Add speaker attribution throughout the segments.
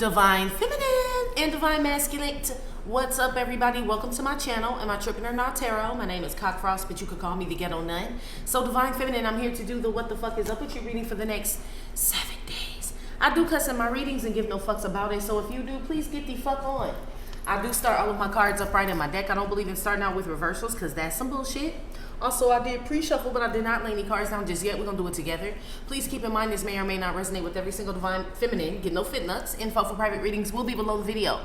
Speaker 1: Divine Feminine and Divine Masculine. What's up, everybody? Welcome to my channel. Am I tripping or not, tarot? My name is Cockfrost, but you could call me the Ghetto Nun. So, Divine Feminine, I'm here to do the what the fuck is up with you reading for the next 7 days. I do cuss in my readings and give no fucks about it, so if you do, please get the fuck on. I do start all of my cards upright in my deck. I don't believe in starting out with reversals because that's some bullshit. Also, I did pre-shuffle, but I did not lay any cards down just yet. We're going to do it together. Please keep in mind this may or may not resonate with every single Divine Feminine. Get no fit nuts. Info for private readings will be below the video.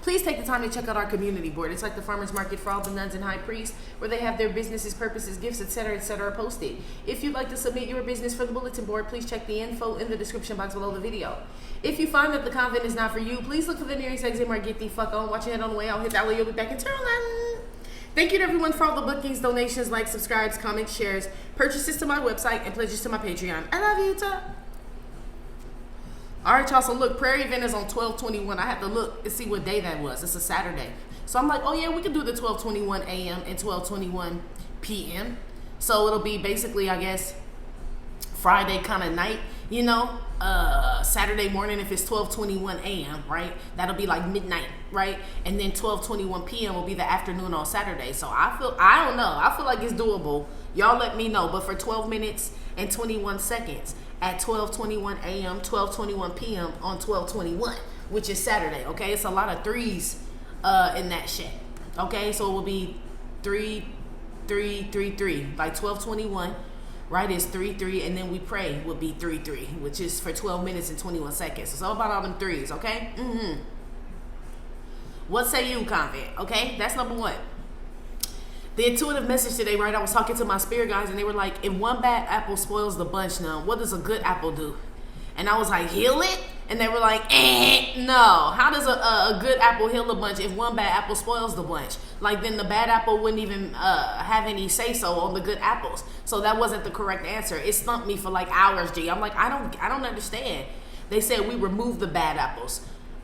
Speaker 1: Please take the time to check out our community board. It's like the farmer's market for all the nuns and high priests, where they have their businesses, purposes, gifts, etc., posted. If you'd like to submit your business for the bulletin board, please check the info in the description box below the video. If you find that the convent is not for you, please look for the nearest exit or get the fuck on. Watch your head on the way out. Hit that way, you'll be back in turn. Thank you to everyone for all the bookings, donations, likes, subscribes, comments, shares, purchases to my website, and pledges to my Patreon. I love you, too. All right, y'all. So look, prayer event is on 12/21. I have to look and see what day that was. It's a Saturday. So I'm like, oh yeah, we can do the 12:21 a.m. and 12:21 p.m. So it'll be basically, I guess, Friday kind of night, you know, Saturday morning if it's 12:21 a.m., right? That'll be like midnight, right? And then 12:21 p.m. will be the afternoon on Saturday. So I don't know. I feel like it's doable. Y'all let me know. But for 12 minutes and 21 seconds at 12:21 a.m., 12:21 p.m. on 12/21, which is Saturday, okay? It's a lot of threes in that shit, okay? So it will be 3, 3, 3, 3, like 12:21. Right, is 3, 3, and then we pray would be 3, 3, which is for 12 minutes and 21 seconds. So it's all about all them threes, okay? What say you, convent? Okay, that's number one. The intuitive message today, right? I was talking to my spirit guys, and they were like, if one bad apple spoils the bunch now, what does a good apple do? And I was like, heal it? And they were like, no. How does a good apple heal a bunch if one bad apple spoils the bunch? Like, then the bad apple wouldn't even have any say-so on the good apples. So that wasn't the correct answer. It stumped me for like hours, G. I'm like, I don't understand. They said we remove the bad apples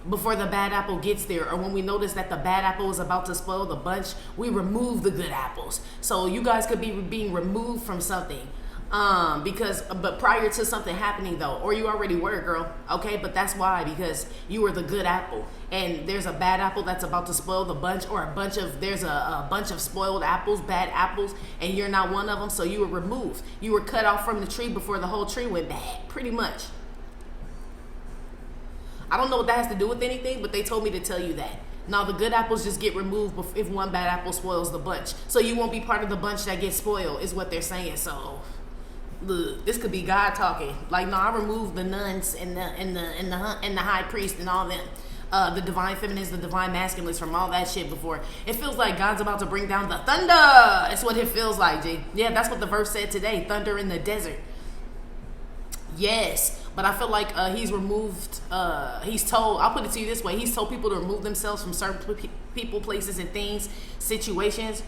Speaker 1: before the bad apple gets there, or when we notice that the bad apple is about to spoil the bunch, we remove the good apples. So you guys could be being removed from something. But prior to something happening though, or you already were, girl, okay? But that's why, because you were the good apple, and there's a bad apple that's about to spoil the bunch, or there's a bunch of spoiled apples, bad apples, and you're not one of them, so you were removed. You were cut off from the tree before the whole tree went bad, pretty much. I don't know what that has to do with anything, but they told me to tell you that. Now, the good apples just get removed if one bad apple spoils the bunch. So you won't be part of the bunch that gets spoiled, is what they're saying. So look, this could be God talking. Like, no, I removed the nuns and the high priest and all them. The divine feminines, the divine masculines from all that shit before. It feels like God's about to bring down the thunder. It's what it feels like, G. Yeah, that's what the verse said today. Thunder in the desert. Yes, but I feel like he's removed, he's told, I'll put it to you this way, he's told people to remove themselves from certain people, places, and things, situations.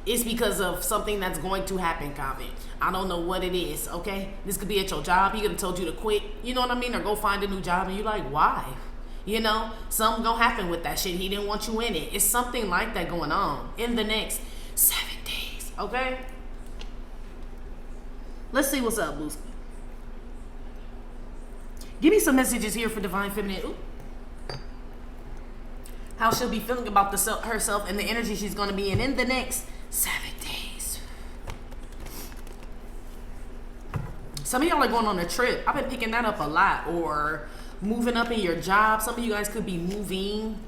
Speaker 1: It's because of something that's going to happen, convent. I don't know what it is, okay? This could be at your job. He could have told you to quit, you know what I mean? Or go find a new job, and you're like, why? You know, something gonna happen with that shit. He didn't want you in it. It's something like that going on in the next 7 days, okay? Let's see what's up, Booski. Give me some messages here for Divine Feminine. Ooh. How she'll be feeling about herself and the energy she's going to be in the next 7 days. Some of y'all are going on a trip. I've been picking that up a lot. Or moving up in your job. Some of you guys could be moving.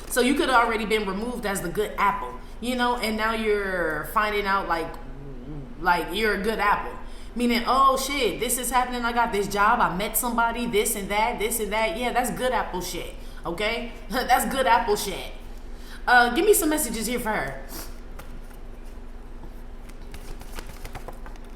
Speaker 1: So you could have already been removed as the good apple, you know, and now you're finding out like you're a good apple. Meaning, oh shit, this is happening. I got this job. I met somebody, this and that. Yeah, that's good apple shit. Okay? That's good apple shit. Give me some messages here for her.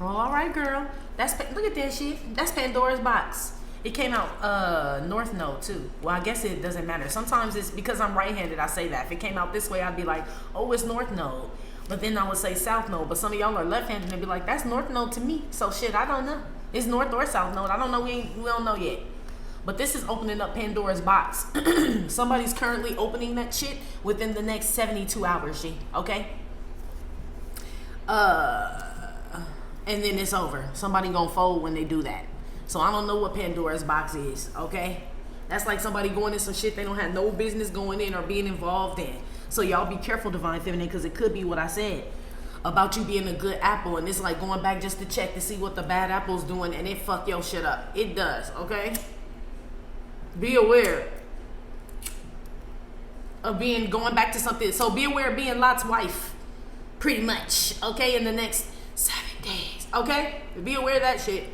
Speaker 1: All right, girl. Look at that shit. That's Pandora's box. It came out North Node too. Well, I guess it doesn't matter. Sometimes it's because I'm right-handed, I say that. If it came out this way, I'd be like, oh, it's North Node. But then I would say South Node. But some of y'all are left-handed and be like, that's North Node to me. So shit, I don't know. It's North or South Node. I don't know. We don't know yet. But this is opening up Pandora's box. Somebody's currently opening that shit within the next 72 hours, G. Okay? And then it's over. Somebody gonna fold when they do that. So I don't know what Pandora's box is, okay? That's like somebody going in some shit they don't have no business going in or being involved in. So y'all be careful, Divine Feminine, because it could be what I said about you being a good apple, and it's like going back just to check to see what the bad apple's doing, and it fuck your shit up. It does, okay? Be aware of going back to something. So be aware of being Lot's wife, pretty much, okay, in the next 7 days, okay? Be aware of that shit,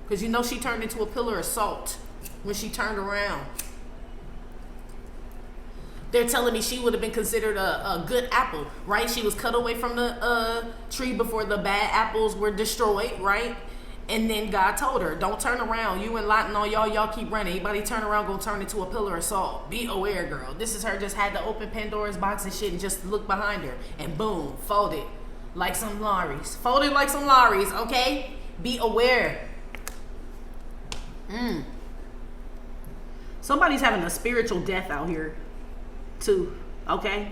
Speaker 1: because you know she turned into a pillar of salt when she turned around. They're telling me she would have been considered a good apple, right? She was cut away from the tree before the bad apples were destroyed, right? And then God told her, don't turn around. You and Lot and all y'all keep running. Anybody turn around, gonna turn into a pillar of salt. Be aware, girl. This is her just had to open Pandora's box and shit and just look behind her. And boom, folded like some lorries. Folded like some lorries, okay? Be aware. Somebody's having a spiritual death out here too, okay?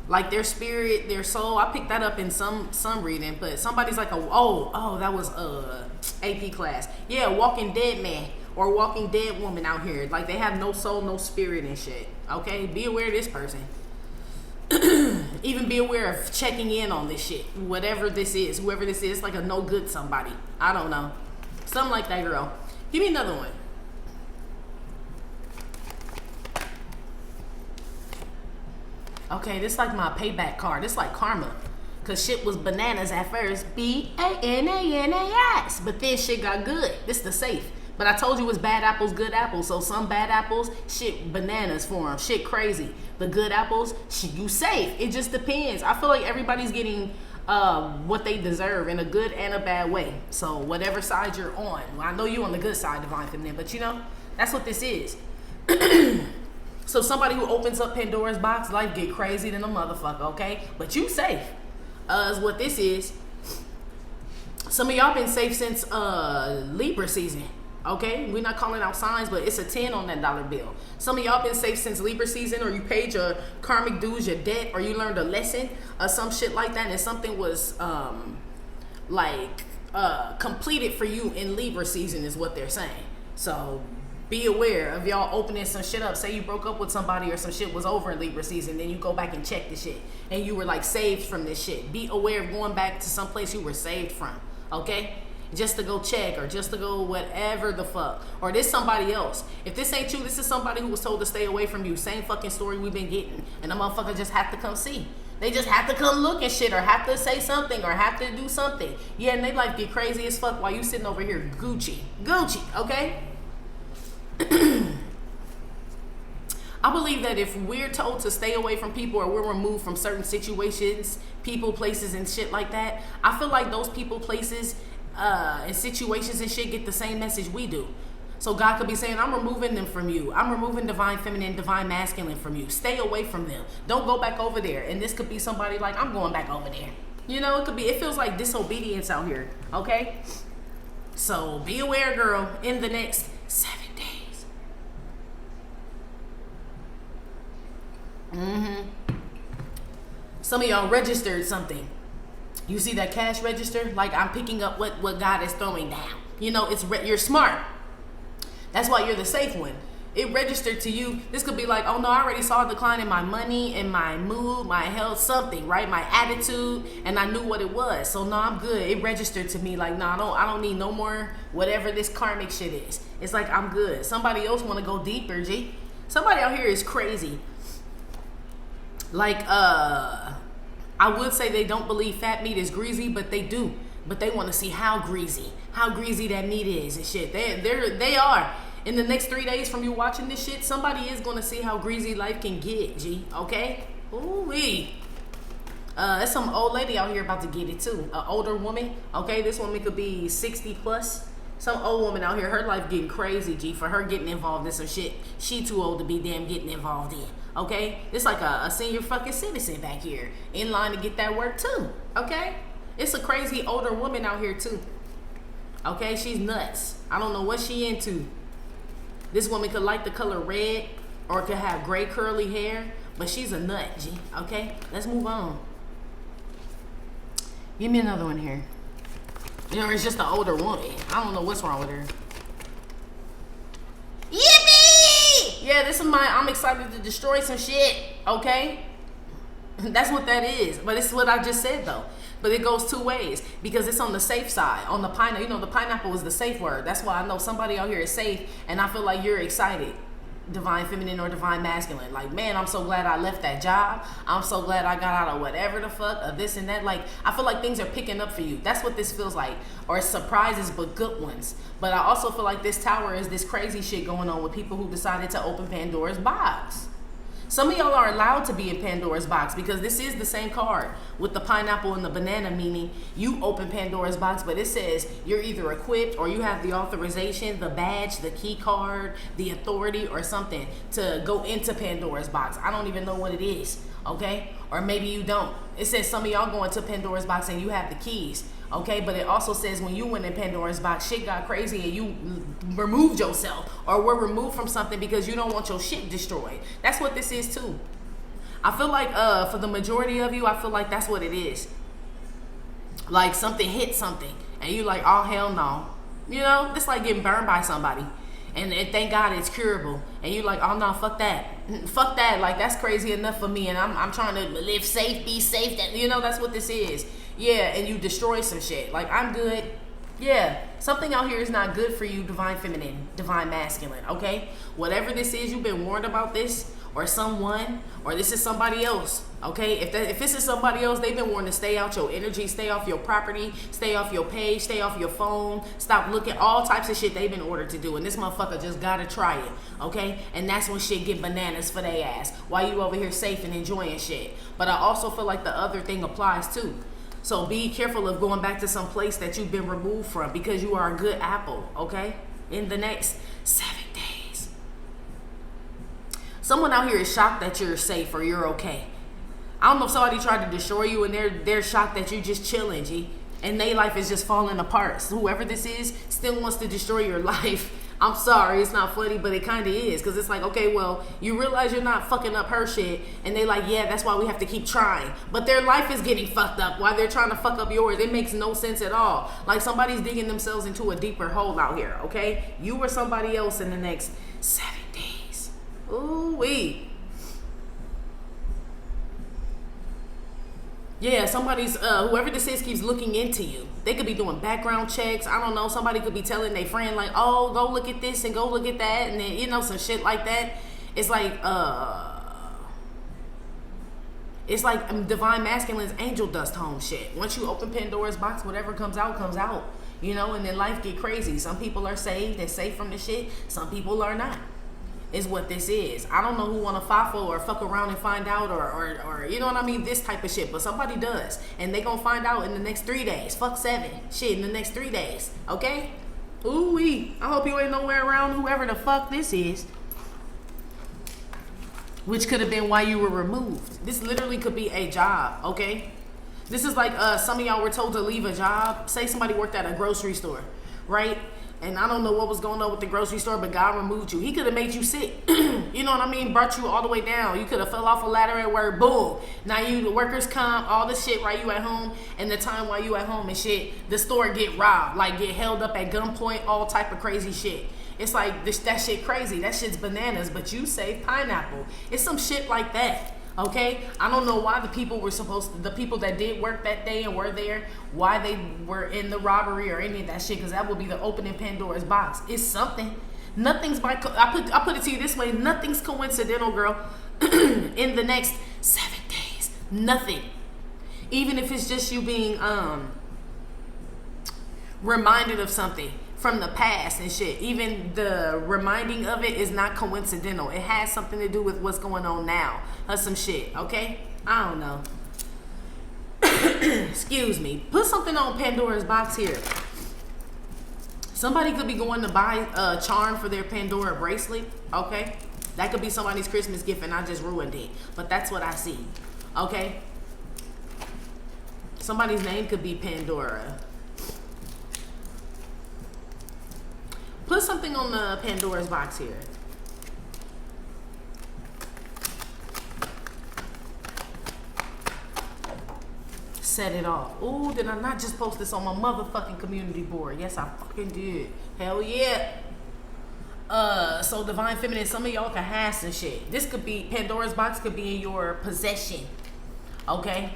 Speaker 1: Like their spirit, their soul. I picked that up in some reading, but somebody's like that was AP class. Yeah, Walking Dead man or Walking Dead woman out here. Like they have no soul, no spirit and shit. Okay, be aware of this person. Even be aware of checking in on this shit. Whatever this is, whoever this is, like a no good somebody. I don't know, something like that, girl. Give me another one. Okay, this like my payback card. It's like karma. Cause shit was bananas at first. BANANAS. But then shit got good. This the safe. But I told you it's bad apples, good apples. So some bad apples, shit bananas for them. Shit crazy. The good apples, shit, you safe. It just depends. I feel like everybody's getting what they deserve in a good and a bad way. So whatever side you're on. Well, I know you on the good side, Divine Feminine. But you know, that's what this is. So somebody who opens up Pandora's box, life get crazy than a motherfucker, okay? But you safe, is what this is. Some of y'all been safe since Libra season, okay? We're not calling out signs, but it's a 10 on that dollar bill. Some of y'all been safe since Libra season, or you paid your karmic dues, your debt, or you learned a lesson, or some shit like that, and something was completed for you in Libra season is what they're saying. So be aware of y'all opening some shit up. Say you broke up with somebody or some shit was over in Libra season, then you go back and check the shit and you were like saved from this shit. Be aware of going back to some place you were saved from, okay? Just to go check or just to go whatever the fuck. Or this somebody else. If this ain't you, this is somebody who was told to stay away from you. Same fucking story we've been getting. And the motherfucker just have to come see. They just have to come look and shit or have to say something or have to do something. Yeah, and they like get crazy as fuck while you sitting over here Gucci, okay? I believe that if we're told to stay away from people or we're removed from certain situations, people, places, and shit like that, I feel like those people, places, and situations and shit get the same message we do. So God could be saying, I'm removing them from you. I'm removing divine feminine, divine masculine from you. Stay away from them. Don't go back over there. And this could be somebody like, I'm going back over there. You know, it feels like disobedience out here, okay? So be aware, girl, in the next 7 days. Some of y'all registered something. You see that cash register? Like, I'm picking up what God is throwing down. You know, you're smart. That's why you're the safe one. It registered to you. This could be like, oh no, I already saw a decline in my money, in my mood, my health, something, right? My attitude, and I knew what it was. So no, I'm good. It registered to me like, no, I don't need no more whatever this karmic shit is. It's like, I'm good. Somebody else want to go deeper, G. Somebody out here is crazy. Like, I would say they don't believe fat meat is greasy, but they do. But they want to see how greasy that meat is and shit. They are. In the next 3 days from you watching this shit, somebody is going to see how greasy life can get, G. Okay? Ooh-wee. There's some old lady out here about to get it too. An older woman. Okay? This woman could be 60 plus. Some old woman out here, her life getting crazy, G. For her getting involved in some shit she too old to be damn getting involved in. Okay? It's like a senior fucking citizen back here. In line to get that work too. Okay? It's a crazy older woman out here too. Okay? She's nuts. I don't know what she into. This woman could like the color red or could have gray curly hair, but she's a nut, G. Okay? Let's move on. Give me another one here. You know, it's just an older woman. I don't know what's wrong with her. Yippee! Yeah, this is I'm excited to destroy some shit, okay? That's what that is. But it's what I just said, though. But it goes two ways because it's on the safe side. On the pineapple, you know, the pineapple is the safe word. That's why I know somebody out here is safe, and I feel like you're excited. Divine feminine or divine masculine. Like, man, I'm so glad I left that job. I'm so glad I got out of whatever the fuck, of this and that. Like, I feel like things are picking up for you. That's what this feels like. Or surprises, but good ones. But I also feel like this tower is this crazy shit going on with people who decided to open Pandora's box. Some of y'all are allowed to be in Pandora's box because this is the same card with the pineapple and the banana, meaning you open Pandora's box, but it says you're either equipped or you have the authorization, the badge, the key card, the authority or something to go into Pandora's box. I don't even know what it is, okay? Or maybe you don't. It says some of y'all go into Pandora's box and you have the keys. Okay, but it also says when you went in Pandora's box, shit got crazy and you removed yourself or were removed from something because you don't want your shit destroyed. That's what this is too. I feel like for the majority of you, I feel like that's what it is. Like something hit something and you like, oh hell no. You know, it's like getting burned by somebody. And thank God it's curable. And you're like, oh no, fuck that. Fuck that. Like that's crazy enough for me and I'm trying to live safe, be safe. That, you know, that's what this is. Yeah, and you destroy some shit. Like, I'm good. Yeah, something out here is not good for you, divine feminine, divine masculine, okay? Whatever this is, you've been warned about this, or someone, or this is somebody else, okay? If this is somebody else, they've been warned to stay out your energy, stay off your property, stay off your page, stay off your phone, stop looking, all types of shit they've been ordered to do, and this motherfucker just gotta try it, okay? And that's when shit get bananas for their ass, while you over here safe and enjoying shit. But I also feel like the other thing applies too. So be careful of going back to some place that you've been removed from because you are a good apple, okay? In the next 7 days. Someone out here is shocked that you're safe or you're okay. I don't know if somebody tried to destroy you and they're shocked that you're just chilling, G. And their life is just falling apart. So whoever this is still wants to destroy your life. I'm sorry, it's not funny, but it kind of is. Because it's like, okay, well, you realize you're not fucking up her shit. And they like, yeah, that's why we have to keep trying. But their life is getting fucked up while they're trying to fuck up yours. It makes no sense at all. Like somebody's digging themselves into a deeper hole out here, okay? You or somebody else in the next 7 days. Ooh-wee. Yeah, somebody's, whoever this is keeps looking into you. They could be doing background checks. I don't know. Somebody could be telling their friend like, oh, go look at this and go look at that. And then, you know, some shit like that. It's like divine masculine's angel dust home shit. Once you open Pandora's box, whatever comes out, comes out. You know, and then life get crazy. Some people are saved and safe from the shit. Some people are not. Is what this is. I don't know who want to FAFO or fuck around and find out or you know what I mean, this type of shit, but somebody does, and they gonna find out in the next 3 days. Fuck 7 shit in the next 3 days, okay? Ooh-wee. I hope you ain't nowhere around whoever the fuck this is, which could have been why you were removed. This literally could be a job, okay? This is like some of y'all were told to leave a job. Say somebody worked at a grocery store, right? And I don't know what was going on with the grocery store, but God removed you. He could have made you sick. You know what I mean? Brought you all the way down. You could have fell off a ladder at work. Boom. Now you, the workers' comp, all this shit while you at home. And the time while you at home and shit, the store get robbed. Like get held up at gunpoint, all type of crazy shit. It's like, that shit crazy. That shit's bananas, but you say pineapple. It's some shit like that. Okay, I don't know why the people that did work that day and were there, why they were in the robbery or any of that shit, because that would be the opening Pandora's box. It's something. Nothing's I put it to you this way, nothing's coincidental, girl. In the next 7 days, nothing. Even if it's just you being reminded of something from the past and shit, even the reminding of it is not coincidental. It has something to do with what's going on now or some shit, okay? I don't know. Excuse me. Put something on Pandora's box here. Somebody could be going to buy a charm for their Pandora bracelet, okay? That could be somebody's Christmas gift and I just ruined it. But that's what I see, okay? Somebody's name could be Pandora. Put something on the Pandora's box here. Set it off. Ooh, did I not just post this on my motherfucking community board? Yes, I fucking did. Hell yeah. So Divine Feminine, some of y'all can have some shit. This could be, Pandora's box could be in your possession. Okay?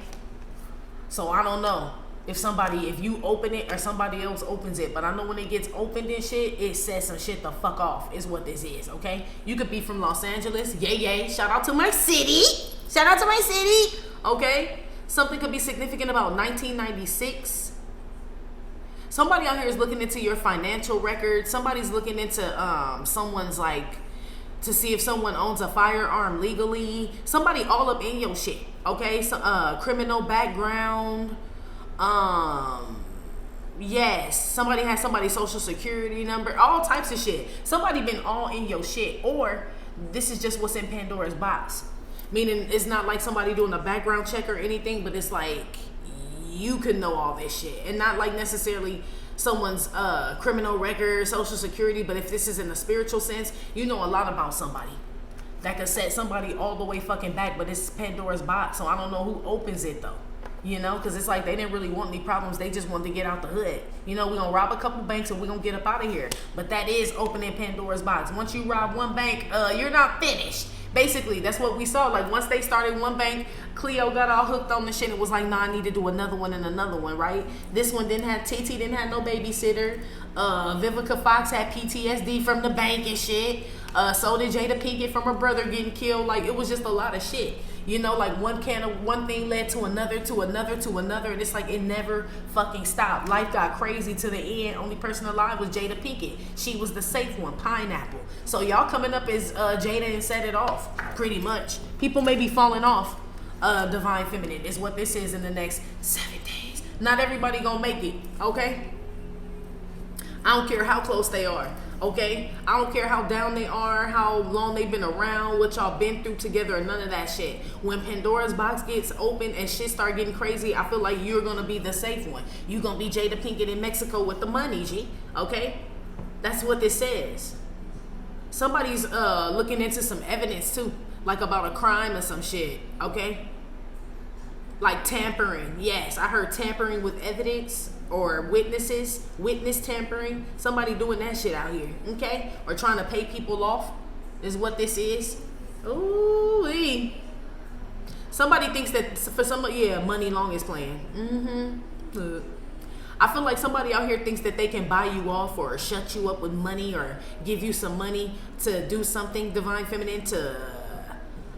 Speaker 1: So I don't know if you open it or somebody else opens it, but I know when it gets opened and shit, it says some shit the fuck off is what this is, okay? You could be from Los Angeles. Yay, yay. Shout out to my city. Shout out to my city. Okay? Something could be significant about 1996. Somebody out here is looking into your financial record. Somebody's looking into someone's like to see if someone owns a firearm legally. Somebody all up in your shit. Okay, so criminal background. Yes, somebody has somebody's social security number. All types of shit. Somebody been all in your shit, or this is just what's in Pandora's box. Meaning it's not like somebody doing a background check or anything, but it's like you could know all this shit, and not like necessarily someone's criminal record, social security. But if this is in a spiritual sense, you know a lot about somebody. That could set somebody all the way fucking back, but it's Pandora's box, so I don't know who opens it though. You know, because it's like they didn't really want any problems. They just wanted to get out the hood. You know, we're going to rob a couple banks and we're going to get up out of here. But that is opening Pandora's box. Once you rob one bank, you're not finished. Basically, that's what we saw. Like, once they started one bank, Cleo got all hooked on the shit. It was like, nah, I need to do another one and another one, right? This one didn't have, TT didn't have no babysitter. Vivica Fox had PTSD from the bank and shit. So did Jada Pinkett from her brother getting killed. Like, it was just a lot of shit. You know, like one thing led to another, to another, to another, and it's like it never fucking stopped. Life got crazy to the end. Only person alive was Jada Pinkett. She was the safe one, Pineapple. So y'all coming up as Jada and set it off, pretty much. People may be falling off. Divine Feminine is what this is in the next 7 days. Not everybody gonna make it, okay? I don't care how close they are. Okay, I don't care how down they are, how long they've been around, what y'all been through together, or none of that shit. When Pandora's box gets open and shit start getting crazy, I feel like you're gonna be the safe one. You're gonna be Jada Pinkett in Mexico with the money, G. Okay, that's what this says. Somebody's looking into some evidence too, like about a crime or some shit. Okay, like tampering. Yes, I heard tampering with evidence. Or witness tampering. Somebody doing that shit out here, okay? Or trying to pay people off is what this is. Ooh-wee. Somebody thinks that for somebody, yeah, money long is playing. I feel like somebody out here thinks that they can buy you off or shut you up with money or give you some money to do something, Divine Feminine, to,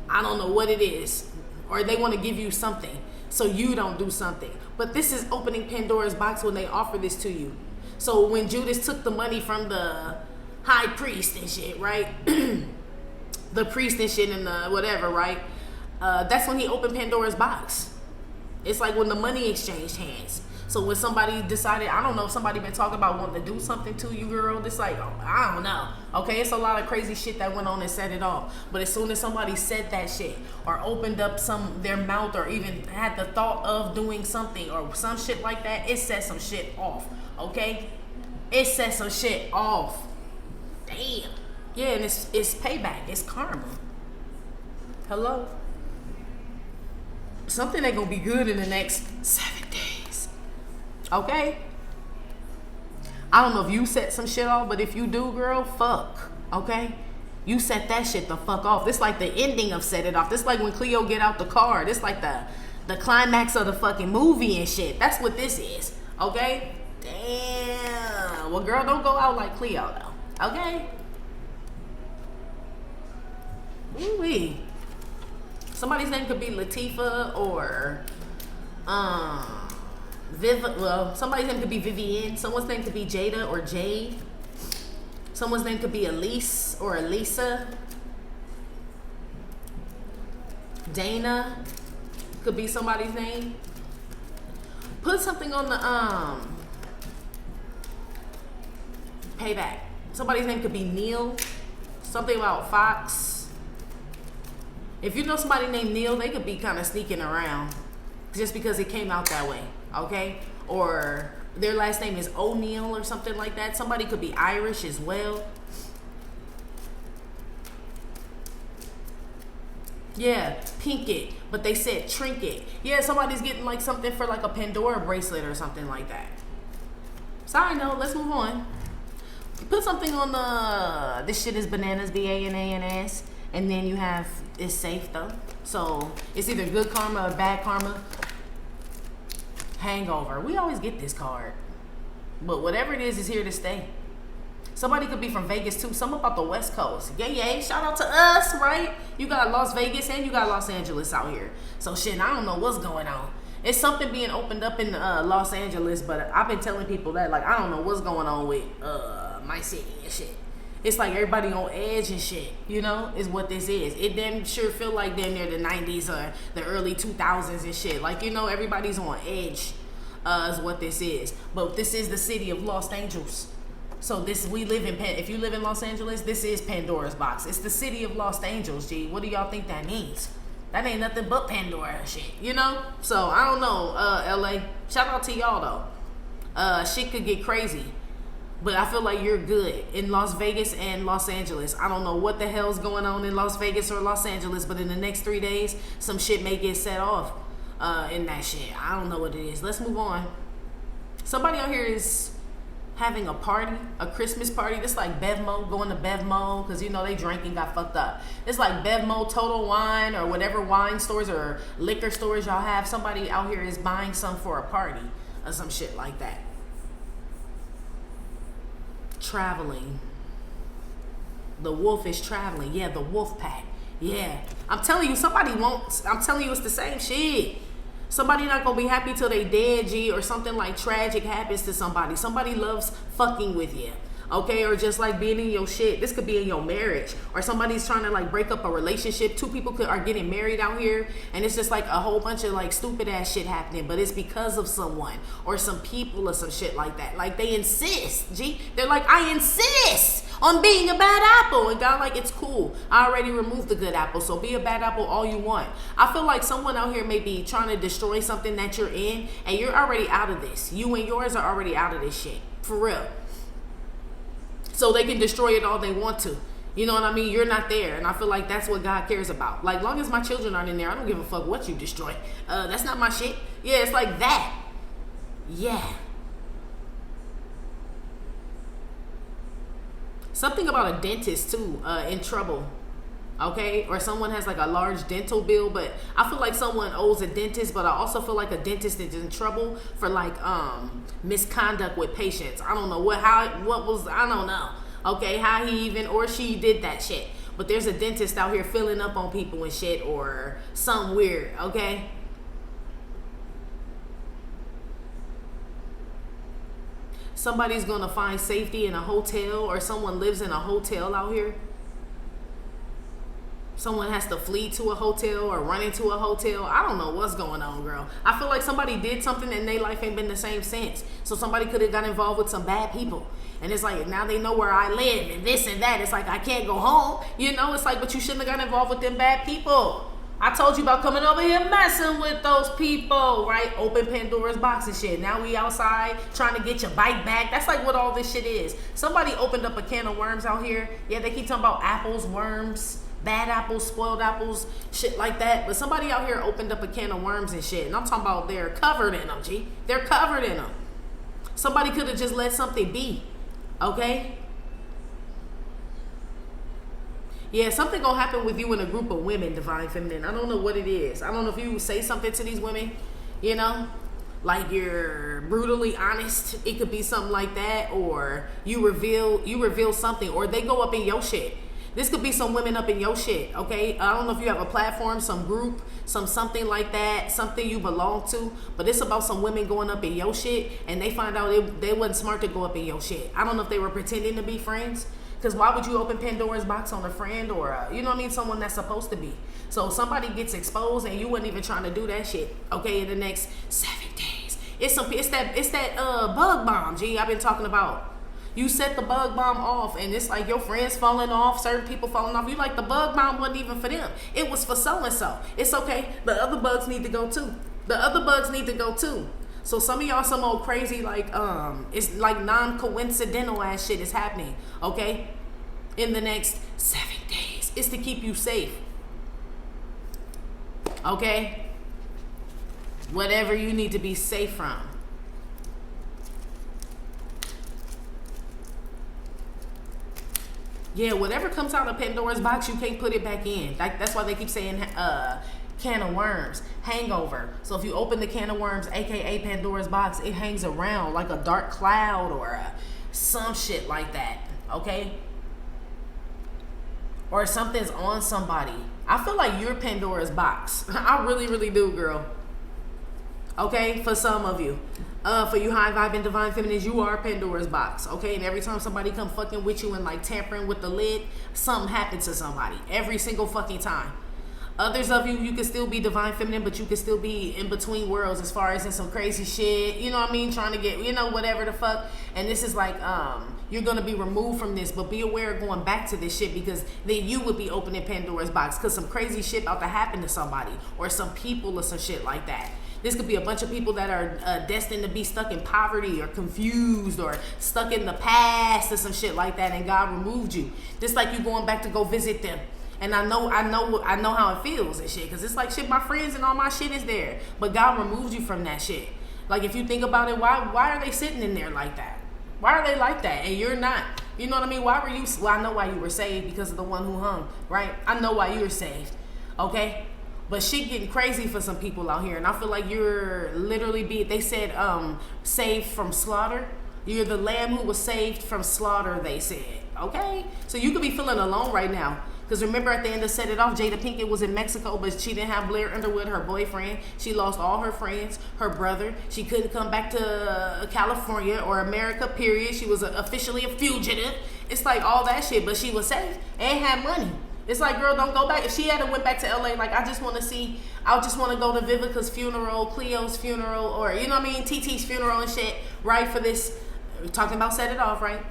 Speaker 1: I don't know what it is. Or they want to give you something so you don't do something. But this is opening Pandora's box when they offer this to you. So when Judas took the money from the high priest and shit, right? The priest and shit and the whatever, right? That's when he opened Pandora's box. It's like when the money exchanged hands. So when somebody decided, I don't know, if somebody been talking about wanting to do something to you, girl, it's like, oh, I don't know. Okay, it's a lot of crazy shit that went on and set it off. But as soon as somebody said that shit or opened up their mouth or even had the thought of doing something or some shit like that, it set some shit off. Okay? It set some shit off. Damn. Yeah, and it's payback. It's karma. Hello? Something ain't gonna be good in the next 7 days. Okay? I don't know if you set some shit off, but if you do, girl, fuck. Okay? You set that shit the fuck off. This like the ending of Set It Off. This like when Cleo get out the car. This like the climax of the fucking movie and shit. That's what this is. Okay? Damn. Well, girl, don't go out like Cleo, though. Okay? Ooh-wee. Somebody's name could be Latifah or, somebody's name could be Vivienne. Someone's name could be Jada or Jade. Someone's name could be Elise or Elisa. Dana could be somebody's name. Put something on the payback. Somebody's name could be Neil. Something about Fox. If you know somebody named Neil, they could be kind of sneaking around just because it came out that way. Okay? Or their last name is O'Neal or something like that. Somebody could be Irish as well. Yeah, Pinkett, but they said trinket. Yeah, somebody's getting like something for like a Pandora bracelet or something like that. Side note, let's move on. Put something on the, this shit is bananas, BANANS, and then you have, it's safe though. So it's either good karma or bad karma. Hangover. We always get this card. But whatever it is here to stay. Somebody could be from Vegas too. Some about the West Coast. Yay. Shout out to us, right? You got Las Vegas and you got Los Angeles out here. So shit, I don't know what's going on. It's something being opened up in Los Angeles, but I've been telling people that, like, I don't know what's going on with my city and shit. It's like everybody on edge and shit, you know, is what this is. It damn sure feel like damn near the 90s or the early 2000s and shit. Like, you know, everybody's on edge is what this is. But this is the city of Los Angeles. So this, we live in, if you live in Los Angeles, this is Pandora's box. It's the city of Los Angeles, G. What do y'all think that means? That ain't nothing but Pandora and shit, you know? So, I don't know, LA. Shout out to y'all, though. Shit could get crazy. But I feel like you're good in Las Vegas and Los Angeles. I don't know what the hell's going on in Las Vegas or Los Angeles, but in the next 3 days, some shit may get set off in that shit. I don't know what it is. Let's move on. Somebody out here is having a party, a Christmas party. It's like Bevmo, going to Bevmo, because, you know, they drank and got fucked up. It's like Bevmo, Total Wine, or whatever wine stores or liquor stores y'all have. Somebody out here is buying some for a party or some shit like that. Traveling. The wolf is traveling. Yeah, the wolf pack. Yeah. I'm telling you, somebody won't. I'm telling you, it's the same shit. Somebody not gonna be happy till they dead, G, or something like tragic happens to somebody. Somebody loves fucking with you, okay? Or just like being in your shit. This could be in your marriage, or somebody's trying to like break up a relationship. Two people are getting married out here, and it's just like a whole bunch of like stupid ass shit happening, but it's because of someone or some people or some shit like that. Like they insist, G. They're like, I insist on being a bad apple, and God like, it's cool. I already removed the good apple, so be a bad apple all you want. I feel like someone out here may be trying to destroy something that you're in, and you're already out of this. You and yours are already out of this shit, for real. So they can destroy it all they want to. You know what I mean? You're not there, and I feel like that's what God cares about. Like, long as my children aren't in there, I don't give a fuck what you destroy. That's not my shit. Yeah, it's like that. Yeah. Something about a dentist too, in trouble, okay? Or someone has like a large dental bill, but I feel like someone owes a dentist, but I also feel like a dentist is in trouble for like misconduct with patients. I don't know I don't know, okay, how he even or she did that shit. But there's a dentist out here filling up on people and shit, or something weird, okay? Somebody's gonna find safety in a hotel, or someone lives in a hotel out here. Someone has to flee to a hotel or run into a hotel. I don't know what's going on, girl. I feel like somebody did something and their life ain't been the same since. So somebody could have got involved with some bad people. And it's like, now they know where I live and this and that. It's like, I can't go home. You know, it's like, but you shouldn't have got involved with them bad people. I told you about coming over here messing with those people, right? Open Pandora's box and shit. Now we outside trying to get your bike back. That's like what all this shit is. Somebody opened up a can of worms out here. Yeah, they keep talking about apples, worms, bad apples, spoiled apples, shit like that. But somebody out here opened up a can of worms and shit. And I'm talking about they're covered in them, G. They're covered in them. Somebody could have just let something be, okay? Yeah, something gonna happen with you in a group of women, Divine Feminine. I don't know what it is. I don't know if you say something to these women, you know, like you're brutally honest. It could be something like that, or you reveal something, or they go up in your shit. This could be some women up in your shit, okay? I don't know if you have a platform, some group, something like that, something you belong to, but it's about some women going up in your shit, and they find out they wasn't smart to go up in your shit. I don't know if they were pretending to be friends. Because why would you open Pandora's box on a friend or, you know what I mean, someone that's supposed to be? So somebody gets exposed and you weren't even trying to do that shit, okay, in the next 7 days. It's that bug bomb, G, I've been talking about. You set the bug bomb off and it's like your friends falling off, certain people falling off. You like the bug bomb wasn't even for them. It was for so-and-so. It's okay. The other bugs need to go too. The other bugs need to go too. So some of y'all some old crazy like it's like non-coincidental ass shit is happening, okay? In the next 7 days. It's to keep you safe. Okay? Whatever you need to be safe from. Yeah, whatever comes out of Pandora's box, you can't put it back in. That's why they keep saying can of worms, hangover. So if you open the can of worms, aka Pandora's box, it hangs around like a dark cloud or some shit like that. Okay? Or something's on somebody. I feel like you're Pandora's box. I really, really do, girl. Okay? For some of you. For you high vibe and divine feminines, you are Pandora's box. Okay? And every time somebody come fucking with you and like tampering with the lid, something happens to somebody. Every single fucking time. Others of you, you can still be divine feminine, but you can still be in between worlds as far as in some crazy shit. You know what I mean? Trying to get, whatever the fuck. And this is like, you're going to be removed from this, but be aware of going back to this shit, because then you would be opening Pandora's box, because some crazy shit about to happen to somebody or some people or some shit like that. This could be a bunch of people that are destined to be stuck in poverty or confused or stuck in the past or some shit like that, and God removed you. Just like you going back to go visit them. And I know how it feels and shit, because it's like, shit, my friends and all my shit is there, but God removed you from that shit. Like, if you think about it, why are they sitting in there like that? Why are they like that and you're not? You know what I mean? Why were you? Well, I know why you were saved, because of the one who hung, right? I know why you were saved, okay? But shit getting crazy for some people out here, and I feel like you're literally they said saved from slaughter. You're the lamb who was saved from slaughter, they said, okay? So you could be feeling alone right now. Because remember, at the end of Set It Off, Jada Pinkett was in Mexico, but she didn't have Blair Underwood, her boyfriend. She lost all her friends, her brother. She couldn't come back to California or America, period. She was officially a fugitive. It's like all that shit, but she was safe and had money. It's like, girl, don't go back. If she had went back to LA, like, I just want to go to Vivica's funeral, Cleo's funeral, or, you know what I mean, TT's funeral and shit, right, for this, talking about Set It Off, right?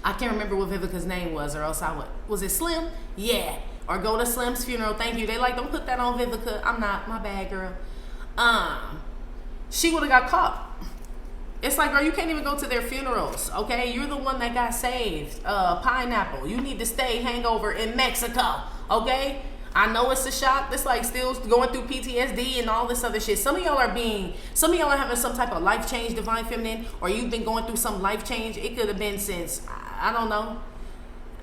Speaker 1: I can't remember what Vivica's name was, or else I would. Was it Slim? Yeah. Or go to Slim's funeral. Thank you. They like, don't put that on Vivica. I'm not. My bad, girl. She would have got caught. It's like, girl, you can't even go to their funerals, okay? You're the one that got saved. Pineapple. You need to stay hangover in Mexico, okay? I know it's a shock. It's like still going through PTSD and all this other shit. Some of y'all are having some type of life change, divine feminine, or you've been going through some life change. It could have been since, I don't know.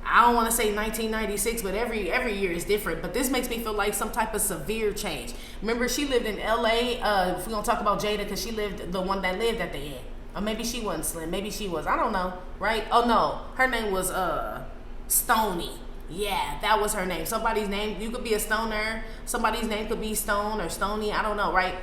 Speaker 1: I don't want to say 1996, but every year is different. But this makes me feel like some type of severe change. Remember, she lived in LA. If we're going to talk about Jada, because she lived, the one that lived at the end. Or maybe she wasn't Slim. Maybe she was. I don't know. Right? Oh, no. Her name was Stony. Yeah, that was her name. Somebody's name, you could be a stoner. Somebody's name could be Stone or Stony. I don't know, right?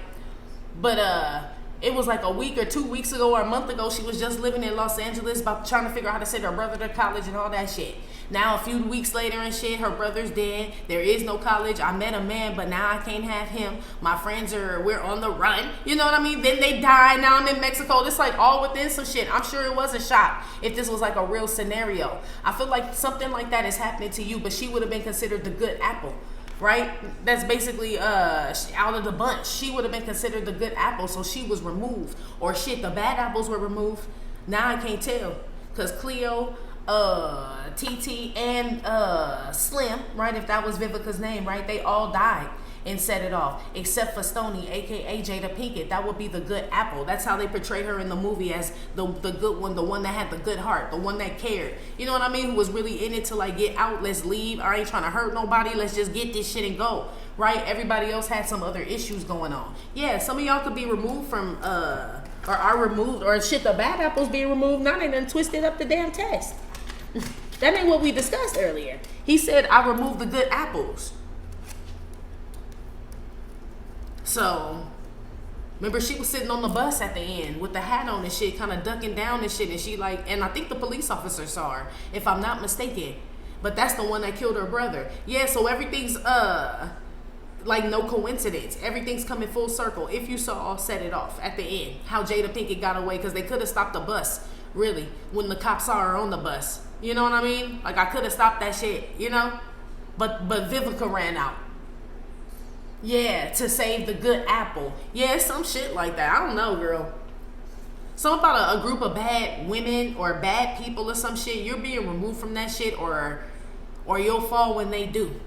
Speaker 1: But it was like a week or 2 weeks ago or a month ago, she was just living in Los Angeles, about trying to figure out how to send her brother to college and all that shit. Now, a few weeks later and shit, her brother's dead. There is no college. I met a man, but now I can't have him. My friends we're on the run. You know what I mean? Then they die. Now I'm in Mexico. It's like all within some shit. I'm sure it was a shock if this was like a real scenario. I feel like something like that is happening to you, but she would have been considered the good apple. Right? That's basically out of the bunch. She would have been considered the good apple, so she was removed. Or shit, the bad apples were removed. Now I can't tell. Because Cleo, TT, and Slim, right? If that was Vivica's name, right? They all died and Set It Off. Except for Stony, aka Jada Pinkett. That would be the good apple. That's how they portray her in the movie, as the good one, the one that had the good heart, the one that cared. You know what I mean? Who was really in it to like get out, let's leave. I ain't trying to hurt nobody. Let's just get this shit and go. Right? Everybody else had some other issues going on. Yeah, some of y'all could be removed from or are removed, or shit, the bad apples being removed. Now they done twisted up the damn test. That ain't what we discussed earlier. He said, I removed the good apples. So, remember, she was sitting on the bus at the end with the hat on and shit, kind of ducking down and shit, and she like, and I think the police officer saw her, if I'm not mistaken. But that's the one that killed her brother. Yeah, so everything's like no coincidence. Everything's coming full circle. If you saw Set It Off at the end, how Jada Pinkett got away, because they could have stopped the bus, really, when the cops saw her on the bus. You know what I mean? Like, I could have stopped that shit, you know? But Vivica ran out. Yeah, to save the good apple. Yeah, some shit like that. I don't know, girl. Something about a group of bad women or bad people or some shit. You're being removed from that shit, or you'll fall when they do.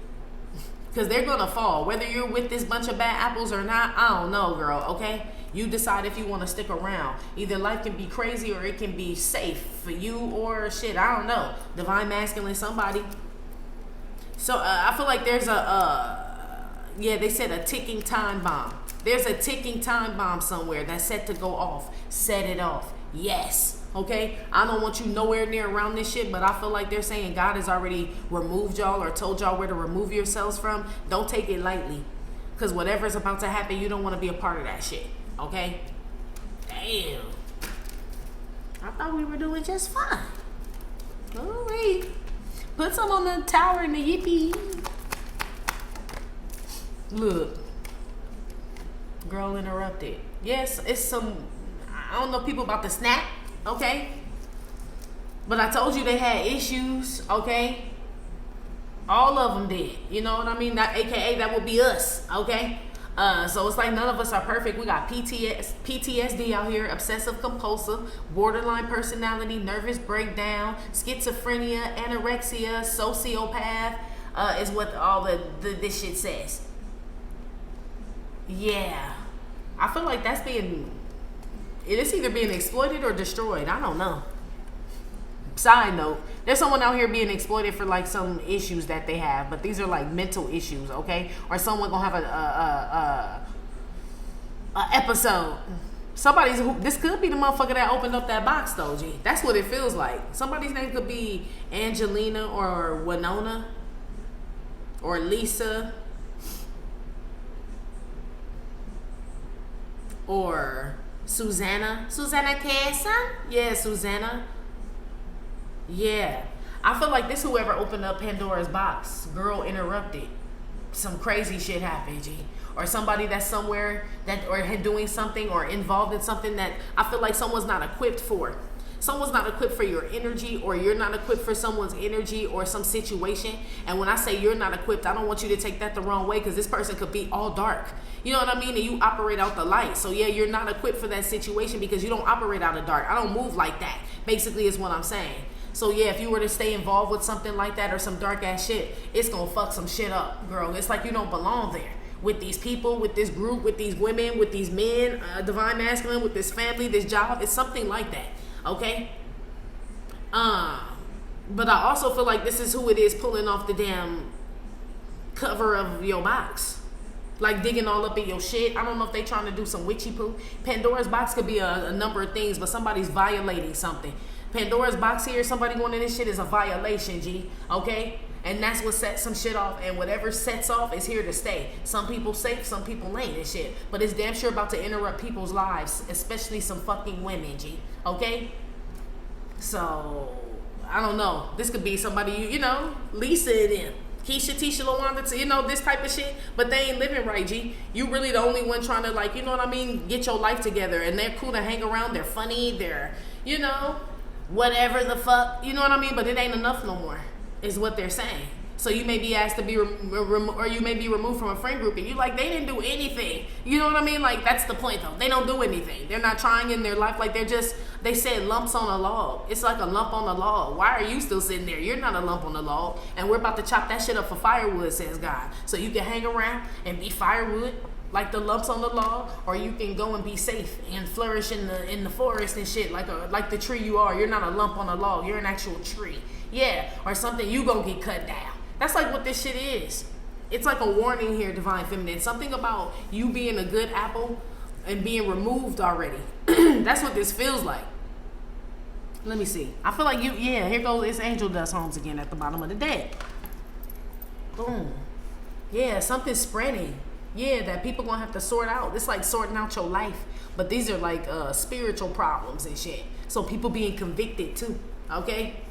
Speaker 1: Because they're going to fall. Whether you're with this bunch of bad apples or not, I don't know, girl, okay? You decide if you want to stick around. Either life can be crazy or it can be safe for you or shit, I don't know. Divine masculine, somebody. So I feel like there's yeah, they said a ticking time bomb. There's a ticking time bomb somewhere that's set to go off. Set it off. Yes. Okay? I don't want you nowhere near around this shit, but I feel like they're saying God has already removed y'all or told y'all where to remove yourselves from. Don't take it lightly. Because whatever's about to happen, you don't want to be a part of that shit. Okay? Damn. I thought we were doing just fine. Alright. Put some on the tower and the yippee. Look. Girl interrupted. Yes, it's some, I don't know, people about to snap. Okay? But I told you they had issues. Okay? All of them did. You know what I mean? That, AKA, that would be us. Okay? So it's like none of us are perfect. We got PTSD out here, obsessive compulsive, borderline personality, nervous breakdown, schizophrenia, anorexia, sociopath, is what all this shit says. Yeah. I feel like that's it's either being exploited or destroyed. I don't know. Side note, there's someone out here being exploited for like some issues that they have, but these are like mental issues, okay? Or someone gonna have a episode. This could be the motherfucker that opened up that box though, G. That's what it feels like. Somebody's name could be Angelina or Winona or Lisa or Susanna Carson. Yeah, Susanna. Yeah, I feel like this whoever opened up Pandora's box. Girl interrupted. Some crazy shit happened, G. Or somebody that's somewhere that or doing something or involved in something that I feel like someone's not equipped for. Someone's not equipped for your energy, or you're not equipped for someone's energy or some situation. And when I say you're not equipped, I don't want you to take that the wrong way, because this person could be all dark. You know what I mean? And you operate out the light. So yeah, you're not equipped for that situation because you don't operate out of dark. I don't move like that. Basically is what I'm saying. So yeah, if you were to stay involved with something like that or some dark ass shit, it's gonna fuck some shit up, girl. It's like you don't belong there with these people, with this group, with these women, with these men, divine masculine, with this family, this job. It's something like that, okay? But I also feel like this is who it is pulling off the damn cover of your box. Like digging all up in your shit. I don't know if they trying to do some witchy poo. Pandora's box could be a number of things, but somebody's violating something. Pandora's box here, somebody going in this shit is a violation, G. Okay? And that's what sets some shit off. And whatever sets off is here to stay. Some people safe, some people ain't and shit. But it's damn sure about to interrupt people's lives. Especially some fucking women, G. Okay? So, I don't know. This could be somebody, you know, Lisa and them. Keisha, Tisha, Lawanda, you know, this type of shit. But they ain't living right, G. You really the only one trying to, like, you know what I mean? Get your life together. And they're cool to hang around. They're funny. They're, you know, whatever the fuck. You know what I mean? But it ain't enough no more, is what they're saying. So you may be asked to be, or you may be removed from a friend group, and you like, they didn't do anything. You know what I mean? Like, that's the point, though. They don't do anything. They're not trying in their life. Like, they're just, they said lumps on a log. It's like a lump on a log. Why are you still sitting there? You're not a lump on the log. And we're about to chop that shit up for firewood, says God. So you can hang around and be firewood, like the lumps on the log, or you can go and be safe and flourish in the forest and shit, like the tree you are. You're not a lump on a log. You're an actual tree. Yeah, or something you gonna get cut down. That's like what this shit is. It's like a warning here, Divine Feminine. Something about you being a good apple and being removed already. That's what this feels like. Let me see. I feel like here goes, it's angel dust homes again at the bottom of the deck. Boom. Yeah, something's spreading. Yeah, that people gonna have to sort out. It's like sorting out your life. But these are like spiritual problems and shit. So people being convicted too. Okay?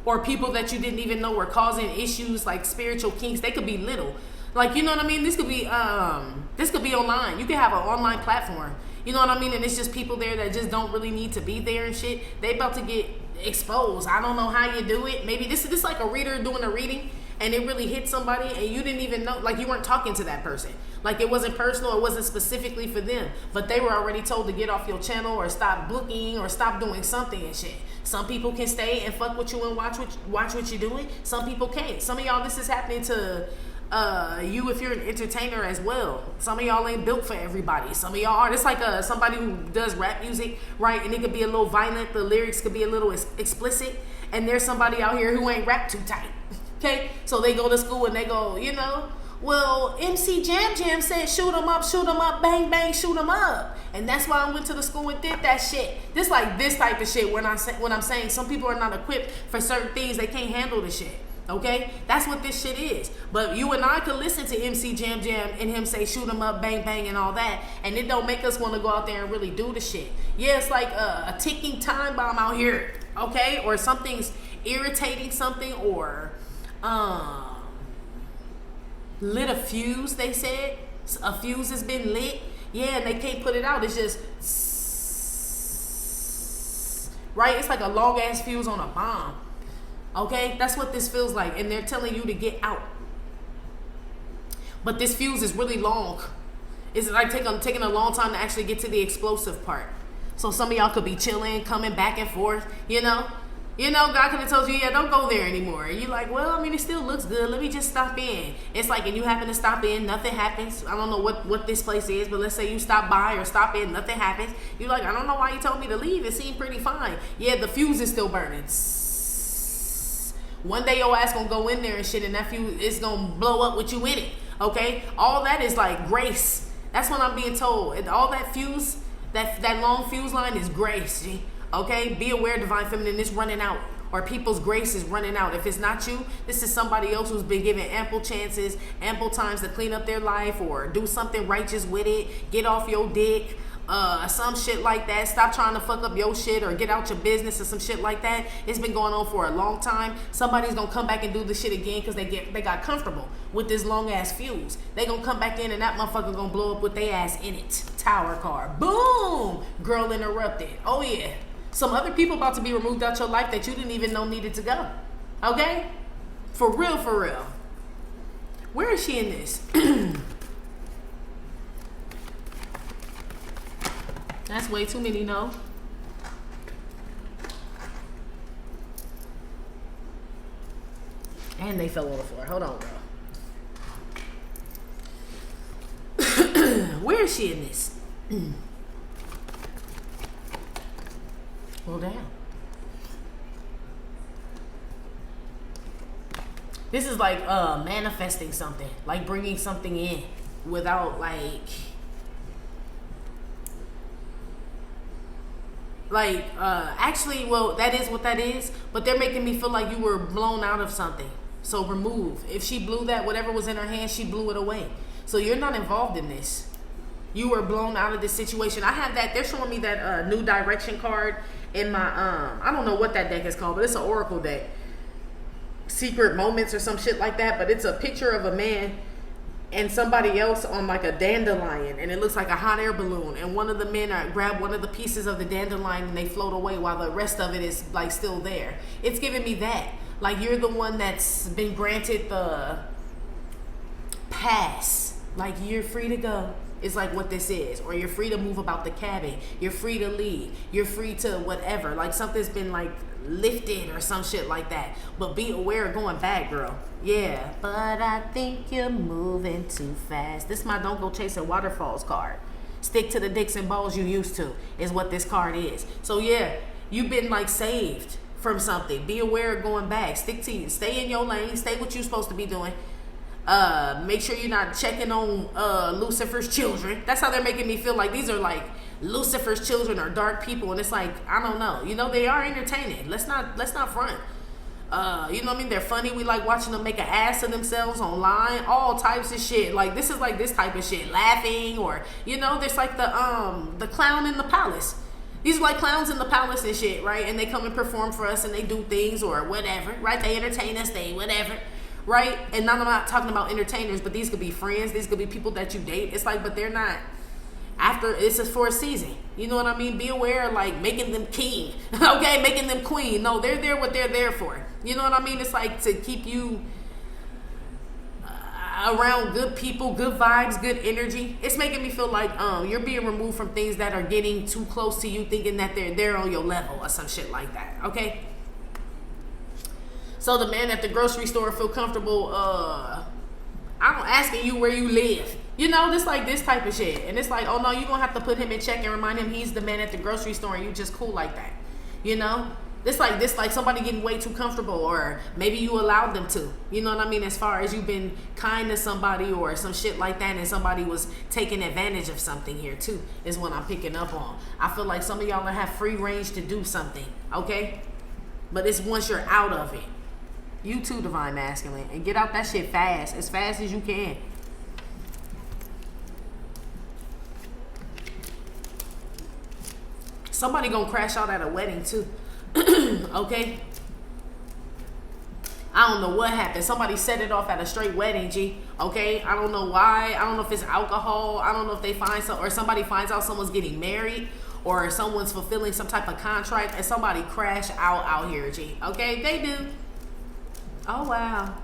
Speaker 1: Or people that you didn't even know were causing issues, like spiritual kinks. They could be little. Like, you know what I mean? This could be online. You could have an online platform. You know what I mean? And it's just people there that just don't really need to be there and shit. They about to get exposed. I don't know how you do it. Maybe this is like a reader doing a reading, and it really hit somebody and you didn't even know, like you weren't talking to that person. Like it wasn't personal, it wasn't specifically for them, but they were already told to get off your channel or stop booking or stop doing something and shit. Some people can stay and fuck with you and watch what you're doing. Some people can't. Some of y'all, this is happening to you if you're an entertainer as well. Some of y'all ain't built for everybody. Some of y'all are. It's like somebody who does rap music, right? And it could be a little violent. The lyrics could be a little explicit. And there's somebody out here who ain't rap too tight. Okay? So they go to school and they go, you know, well, MC Jam Jam said shoot 'em up, bang, bang, shoot 'em up. And that's why I went to the school and did that shit. This like this type of shit when I'm saying some people are not equipped for certain things. They can't handle the shit. Okay? That's what this shit is. But you and I could listen to MC Jam Jam and him say shoot 'em up, bang, bang, and all that. And it don't make us want to go out there and really do the shit. Yeah, it's like a ticking time bomb out here. Okay? Or something's irritating something or lit a fuse, they said. A fuse has been lit. Yeah, and they can't put it out. It's just right? It's like a long ass fuse on a bomb. Okay? That's what this feels like. And they're telling you to get out. But this fuse is really long. It's like taking a long time to actually get to the explosive part. So some of y'all could be chilling, coming back and forth, you know? You know, God could have told you, yeah, don't go there anymore. And you're like, well, I mean, it still looks good. Let me just stop in. It's like, and you happen to stop in, nothing happens. I don't know what this place is, but let's say you stop by or stop in, nothing happens. You're like, I don't know why you told me to leave. It seemed pretty fine. Yeah, the fuse is still burning. One day your ass gonna go in there and shit, and that fuse is gonna blow up with you in it. Okay? All that is like grace. That's what I'm being told. And all that fuse, that long fuse line is grace, G. Okay, be aware, Divine Feminine is running out, or people's grace is running out. If it's not you, this is somebody else who's been given ample chances, ample times to clean up their life or do something righteous with it, get off your dick, some shit like that. Stop trying to fuck up your shit or get out your business or some shit like that. It's been going on for a long time. Somebody's gonna come back and do the shit again because they got comfortable with this long ass fuse. They gonna come back in and that motherfucker gonna blow up with their ass in it. Tower car, boom, girl interrupted. Oh yeah. Some other people about to be removed out your life that you didn't even know needed to go. Okay? For real, for real. Where is she in this? That's way too many, no? And they fell on the floor. Hold on, girl. Where is she in this? Well, damn. This is like manifesting something, like bringing something in without actually, well, that is what that is, but they're making me feel like you were blown out of something. So remove. If she blew that, whatever was in her hand, she blew it away. So you're not involved in this. You were blown out of this situation. I have that. They're showing me that new direction card in my I don't know what that deck is called, but it's an oracle deck. Secret Moments or some shit like that, but it's a picture of a man and somebody else on like a dandelion, and it looks like a hot air balloon, and one of the men grab one of the pieces of the dandelion and they float away while the rest of it is like still there. It's giving me that. Like you're the one that's been granted the pass. Like you're free to go. Is like what this is. Or you're free to move about the cabin. You're free to leave. You're free to whatever. Like something's been like lifted or some shit like that. But be aware of going back, girl. Yeah. But I think you're moving too fast. This is my Don't Go Chasing Waterfalls card. Stick to the dicks and balls you used to is what this card is. So yeah, you've been like saved from something. Be aware of going back. Stick to you. Stay in your lane. Stay what you're supposed to be doing. Make sure you're not checking on Lucifer's children. That's how they're making me feel, like these are like Lucifer's children or dark people, and it's like, I don't know, you know, they are entertaining. Let's not front. You know what I mean? They're funny. We like watching them make an ass of themselves online, all types of shit. Like this is like this type of shit, laughing, or you know, there's like the clown in the palace. These are like clowns in the palace and shit, right? And they come and perform for us and they do things or whatever, right? They entertain us, they whatever. Right? And now I'm not talking about entertainers, but these could be friends. These could be people that you date. It's like, but they're not after, it's just for a season. You know what I mean? Be aware of like making them king. Okay? Making them queen. No, they're there what they're there for. You know what I mean? It's like to keep you around good people, good vibes, good energy. It's making me feel like you're being removed from things that are getting too close to you, thinking that they're on your level or some shit like that. Okay. So the man at the grocery store feel comfortable. I'm asking you where you live. You know, just like this type of shit. And it's like, oh no, you're gonna have to put him in check and remind him he's the man at the grocery store and you just cool like that. You know? This like somebody getting way too comfortable, or maybe you allowed them to. You know what I mean? As far as you've been kind to somebody or some shit like that, and somebody was taking advantage of something here too, is what I'm picking up on. I feel like some of y'all have free range to do something, okay? But it's once you're out of it. You too, Divine Masculine, and get out that shit fast, as fast as you can. Somebody gonna crash out at a wedding too. Okay, I don't know what happened. Somebody set it off at a straight wedding, G. Okay, I don't know why. I don't know if it's alcohol. I don't know if they find some, or somebody finds out someone's getting married, or someone's fulfilling some type of contract, and somebody crash out here, G. Okay, they do. Oh wow.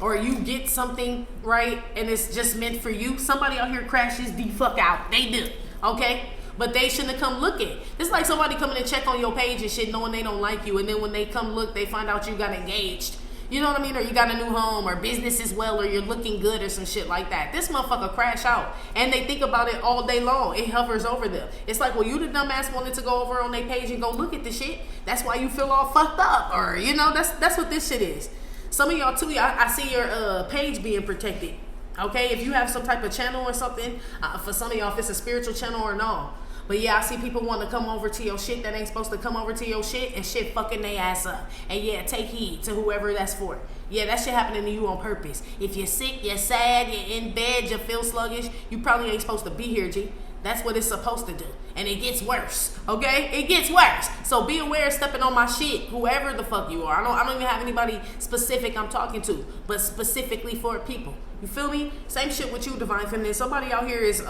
Speaker 1: Or you get something right and it's just meant for you. Somebody out here crashes the fuck out. They do. Okay. But they shouldn't have come looking. It's like somebody coming to check on your page and shit knowing they don't like you. And then when they come look, they find out you got engaged. You know what I mean? Or you got a new home or business as well, or you're looking good or some shit like that. This motherfucker crash out. And they think about it all day long. It hovers over them. It's like, well, you the dumbass wanted to go over on their page and go look at the shit. That's why you feel all fucked up. Or, you know, that's what this shit is. Some of y'all too, I see your page being protected. Okay? If you have some type of channel or something, for some of y'all, if it's a spiritual channel or no. But yeah, I see people want to come over to your shit that ain't supposed to come over to your shit, and shit fucking they ass up. And yeah, take heed to whoever that's for. Yeah, that shit happening to you on purpose. If you're sick, you're sad, you're in bed, you feel sluggish, you probably ain't supposed to be here, G. That's what it's supposed to do. And it gets worse, okay? It gets worse. So be aware of stepping on my shit, whoever the fuck you are. I don't even have anybody specific I'm talking to, but specifically for people. You feel me? Same shit with you, Divine Feminine. Somebody out here is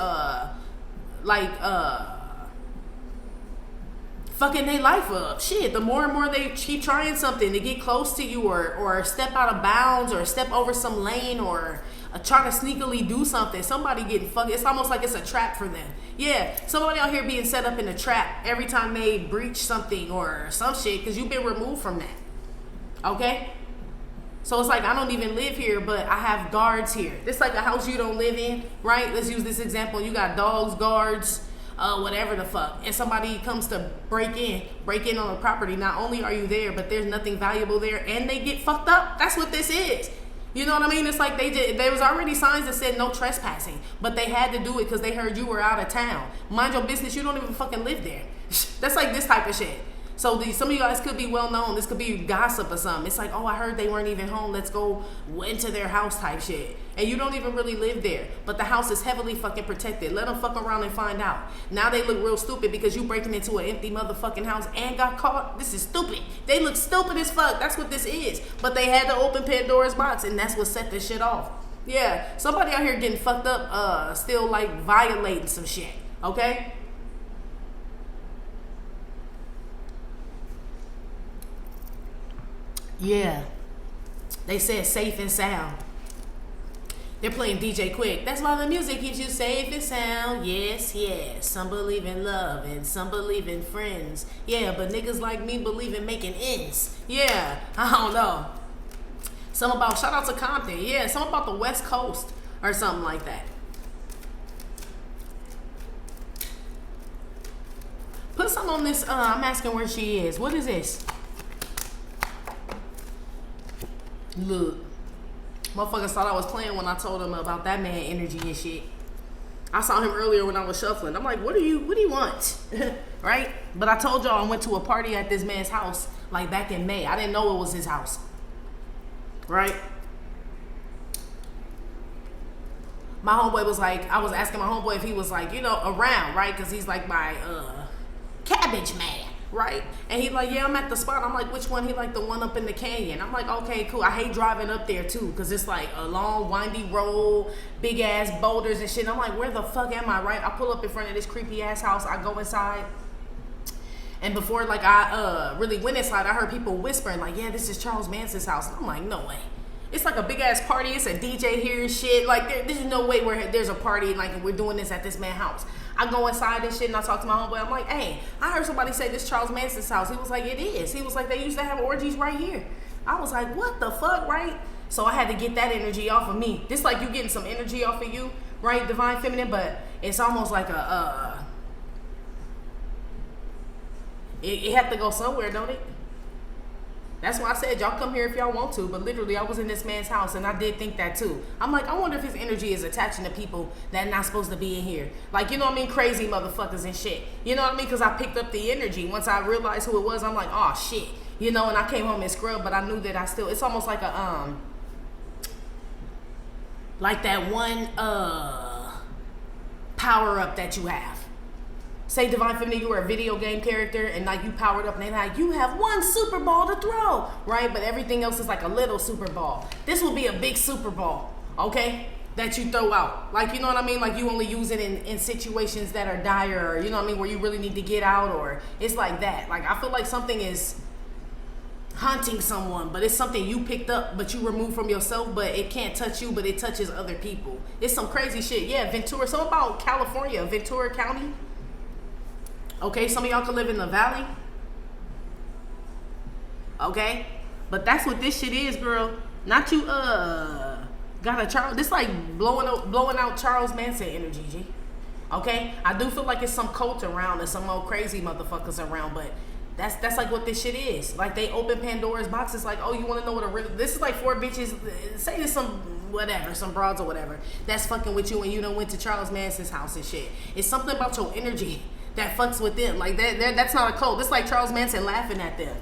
Speaker 1: fucking their life up. Shit, the more and more they keep trying something to get close to you, or step out of bounds, or step over some lane, or try to sneakily do something, somebody getting fucked. It's almost like it's a trap for them. Yeah, somebody out here being set up in a trap every time they breach something or some shit, because you've been removed from that. Okay? So it's like, I don't even live here, but I have guards here. It's like a house you don't live in, right? Let's use this example. You got dogs, guards, whatever the fuck, and somebody comes to break in on the property. Not only are you there, but there's nothing valuable there, and they get fucked up. That's what this is. You know what I mean? It's like there was already signs that said no trespassing, but they had to do it because they heard you were out of town. Mind your business. You don't even fucking live there. That's like this type of shit. So some of you guys could be well known. This could be gossip or something. It's like, oh, I heard they weren't even home. Let's go into their house type shit. And you don't even really live there. But the house is heavily fucking protected. Let them fuck around and find out. Now they look real stupid because you breaking into an empty motherfucking house and got caught. This is stupid. They look stupid as fuck. That's what this is. But they had to open Pandora's box, and that's what set this shit off. Yeah, somebody out here getting fucked up, still like violating some shit. Okay? Yeah, they said safe and sound. They're playing DJ Quick. That's why the music keeps you safe and sound. Yes, yes. Some believe in love and some believe in friends. Yeah, but niggas like me believe in making ends. Yeah, I don't know. Some about, shout out to Compton. Yeah, some about the West Coast or something like that. Put something on this. I'm asking where she is. What is this? Look, motherfuckers thought I was playing when I told them about that man energy and shit. I saw him earlier when I was shuffling. I'm like, what do you want? Right? But I told y'all I went to a party at this man's house like back in May. I didn't know it was his house. Right? My homeboy was like, I was asking my homeboy if he was like, around, right? Because he's like my cabbage man. Right? And he like, yeah, I'm at the spot. I'm like, which one? He like the one up in the canyon. I'm like, okay, cool. I hate driving up there too, because it's like a long, windy road, big ass boulders and shit. I'm like, where the fuck am I? Right? I pull up in front of this creepy ass house. I go inside. And before like I really went inside, I heard people whispering like, yeah, this is Charles Manson's house. And I'm like, no way. It's like a big ass party. It's a DJ here and shit. Like there's no way where there's a party and like we're doing this at this man's house. I go inside and shit and I talk to my homeboy. I'm like, hey, I heard somebody say this Charles Manson's house. He was like, it is. He was like, they used to have orgies right here. I was like, what the fuck, right? So I had to get that energy off of me. This like you getting some energy off of you, right? Divine Feminine, but it's almost like it have to go somewhere, don't it? That's why I said y'all come here if y'all want to, but literally I was in this man's house and I did think that too. I'm like, I wonder if his energy is attaching to people that are not supposed to be in here. Like, you know what I mean? Crazy motherfuckers and shit. You know what I mean? Because I picked up the energy. Once I realized who it was, I'm like, oh shit. You know, and I came home and scrubbed, but I knew that I still, it's almost like a, like that one power up that you have. Say Divine Feminine, you were a video game character and like you powered up and they like, you have one super ball to throw, right? But everything else is like a little super ball. This will be a big super ball, okay? That you throw out. Like, you know what I mean? Like you only use it in situations that are dire or, you know what I mean? Where you really need to get out or it's like that. Like I feel like something is hunting someone, but it's something you picked up but you removed from yourself, but it can't touch you, but it touches other people. It's some crazy shit. Yeah, Ventura, something about California, Ventura County. Okay, some of y'all can live in the valley. Okay, but that's what this shit is, girl. Not you got a Charles. This like blowing out Charles Manson energy, G. Okay, I do feel like it's some cult around and some old crazy motherfuckers around, but that's like what this shit is. Like they open Pandora's box. It's like, oh, you want to know what a real? This is like 4 bitches. Say there's some whatever, some broads or whatever that's fucking with you, and you done went to Charles Manson's house and shit. It's something about your energy that fucks with them. Like that's not a cult. It's like Charles Manson laughing at them.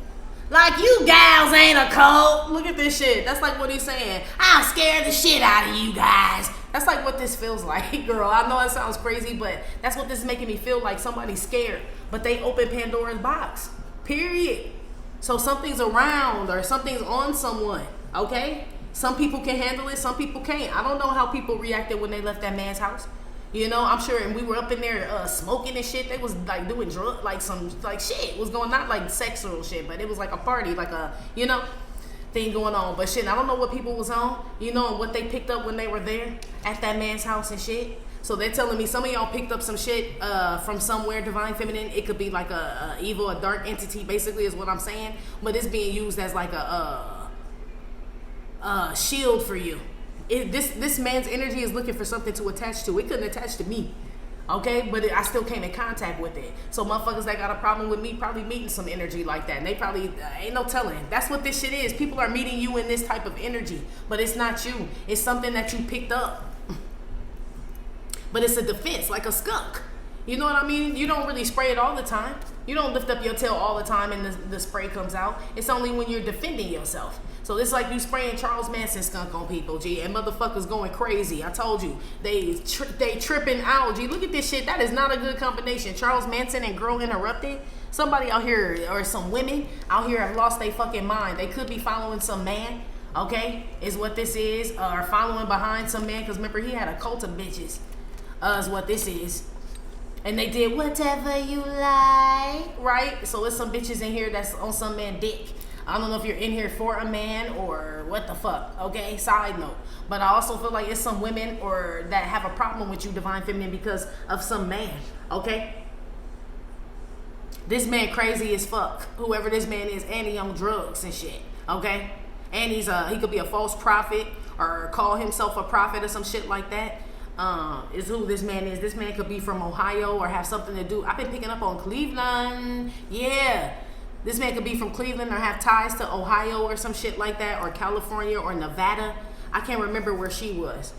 Speaker 1: Like, you gals ain't a cult. Look at this shit. That's like what he's saying. I'll scare the shit out of you guys. That's like what this feels like, girl. I know it sounds crazy, but that's what this is making me feel like. Somebody's scared, but they open Pandora's box. Period. So something's around or something's on someone, okay? Some people can handle it, some people can't. I don't know how people reacted when they left that man's house. You know, I'm sure, and we were up in there smoking and shit. They was like doing drugs, like some like shit was going, not like sexual shit, but it was like a party, like a, you know, thing going on. But shit, I don't know what people was on, you know, and what they picked up when they were there at that man's house and shit. So they're telling me some of y'all picked up some shit from somewhere, Divine Feminine. It could be like a evil, a dark entity, basically is what I'm saying. But it's being used as like a shield for you. This man's energy is looking for something to attach to. It couldn't attach to me, okay? But I still came in contact with it. So motherfuckers that got a problem with me probably meeting some energy like that. And they probably, ain't no telling. That's what this shit is. People are meeting you in this type of energy. But it's not you. It's something that you picked up. But it's a defense, like a skunk. You know what I mean? You don't really spray it all the time. You don't lift up your tail all the time and the spray comes out. It's only when you're defending yourself. So it's like you spraying Charles Manson skunk on people, G, and motherfuckers going crazy. I told you, they tripping out, G. Look at this shit. That is not a good combination. Charles Manson and Girl Interrupted. Somebody out here, or some women out here have lost their fucking mind. They could be following some man, okay, is what this is, or following behind some man, because remember, he had a cult of bitches, is what this is. And they did whatever you like, right? So it's some bitches in here that's on some man dick. I don't know if you're in here for a man or what the fuck, okay? Side note. But I also feel like it's some women or that have a problem with you, Divine Feminine, because of some man, okay? This man crazy as fuck. Whoever this man is, and he on drugs and shit, okay? And he could be a false prophet or call himself a prophet or some shit like that. Is who this man is. This man could be from Ohio or have something to do. I've been picking up on Cleveland. Yeah. This man could be from Cleveland or have ties to Ohio or some shit like that, or California or Nevada. I can't remember where she was.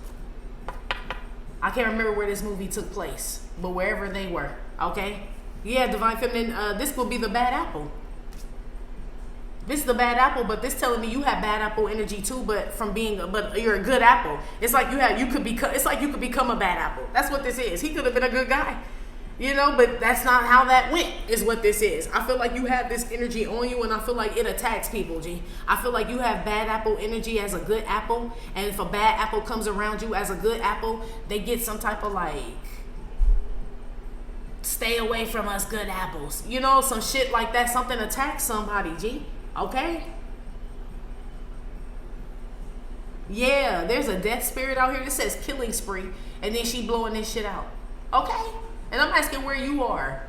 Speaker 1: I can't remember where this movie took place, but wherever they were, okay? Yeah, Divine Feminine, this will be the bad apple. This is the bad apple, but this telling me you have bad apple energy too, but you're a good apple. It's like you could become a bad apple. That's what this is. He could have been a good guy. You know, but that's not how that went, is what this is. I feel like you have this energy on you, and I feel like it attacks people, G. I feel like you have bad apple energy as a good apple, and if a bad apple comes around you as a good apple, they get some type of like, stay away from us good apples. You know, some shit like that. Something attacks somebody, G. Okay? Yeah, there's a death spirit out here that says killing spree, and then she blowing this shit out. Okay? And I'm asking where you are.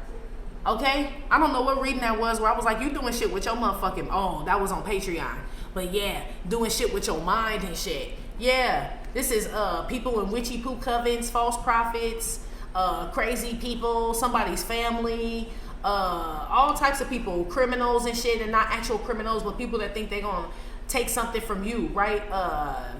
Speaker 1: Okay? I don't know what reading that was where I was like, you doing shit with your motherfucking, oh, that was on Patreon. But yeah, doing shit with your mind and shit. Yeah, this is people in witchy poo covens, false prophets, crazy people, somebody's family, all types of people, criminals and shit, and not actual criminals, but people that think they're gonna take something from you, right?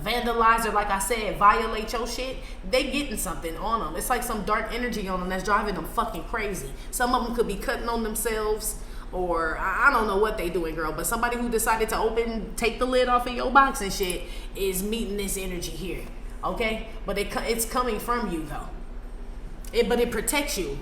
Speaker 1: Vandalize or, like I said, violate your shit. They getting something on them. It's like some dark energy on them that's driving them fucking crazy. Some of them could be cutting on themselves, or I don't know what they doing, girl, but somebody who decided to take the lid off of your box and shit is meeting this energy here, okay? But it's coming from you, though. But it protects you.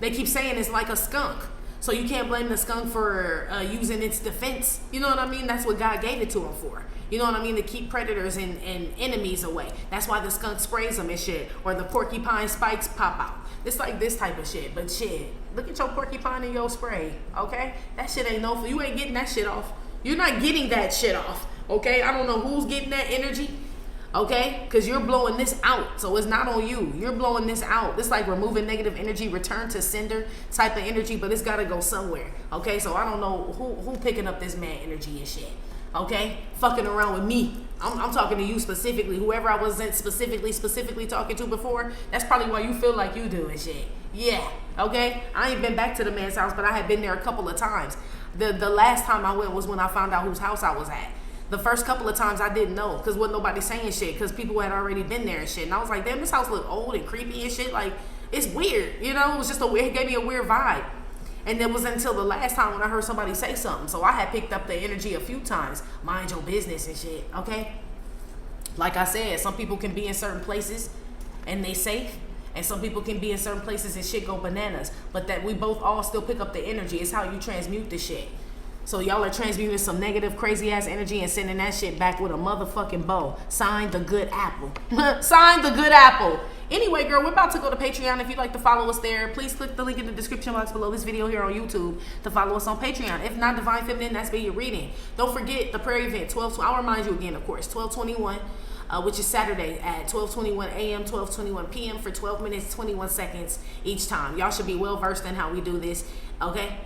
Speaker 1: They keep saying it's like a skunk. So you can't blame the skunk for using its defense. You know what I mean? That's what God gave it to him for. You know what I mean? To keep predators and enemies away. That's why the skunk sprays them and shit. Or the porcupine spikes pop out. It's like this type of shit. But shit, look at your porcupine and your spray, okay? That shit ain't no, you ain't getting that shit off. You're not getting that shit off, okay? I don't know who's getting that energy, okay? Because you're blowing this out, so it's not on you. You're blowing this out. It's like removing negative energy, return to sender type of energy, but it's got to go somewhere, okay? So I don't know who picking up this mad energy and shit, okay? Fucking around with me. I'm talking to you specifically. Whoever I wasn't specifically talking to before, that's probably why you feel like you do and shit. Yeah, okay? I ain't been back to the man's house, but I had been there a couple of times. The last time I went was when I found out whose house I was at. The first couple of times I didn't know because wasn't nobody saying shit because people had already been there and shit. And I was like, damn, this house look old and creepy and shit. Like, it's weird, you know? It was just it gave me a weird vibe. And it was until the last time when I heard somebody say something. So I had picked up the energy a few times. Mind your business and shit, okay? Like I said, some people can be in certain places and they safe. And some people can be in certain places and shit go bananas. But that we both all still pick up the energy. It's how you transmute the shit. So y'all are transmuting some negative, crazy ass energy and sending that shit back with a motherfucking bow. Signed, the good apple. Signed, the good apple. Anyway, girl, we're about to go to Patreon. If you'd like to follow us there, please click the link in the description box below this video here on YouTube to follow us on Patreon. If not, Divine Feminine, that's been your reading. Don't forget the prayer event, I'll remind you again, of course, 12/21, which is Saturday at 12:21 a.m., 12:21 p.m. for 12 minutes, 21 seconds each time. Y'all should be well versed in how we do this, okay?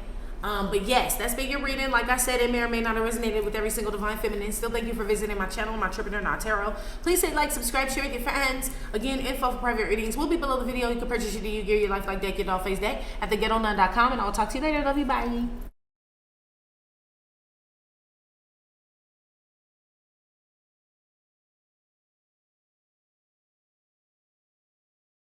Speaker 1: But yes, that's been your reading. Like I said, it may or may not have resonated with every single Divine Feminine. Still, thank you for visiting my channel, my Tripreneur Not Tarot. Please hit like, subscribe, share with your friends. Again, info for private readings will be below the video. You can purchase your Do You Gear Your Life Like Deck, your doll face deck at theghettonun.com, and I'll talk to you later. Love you, bye.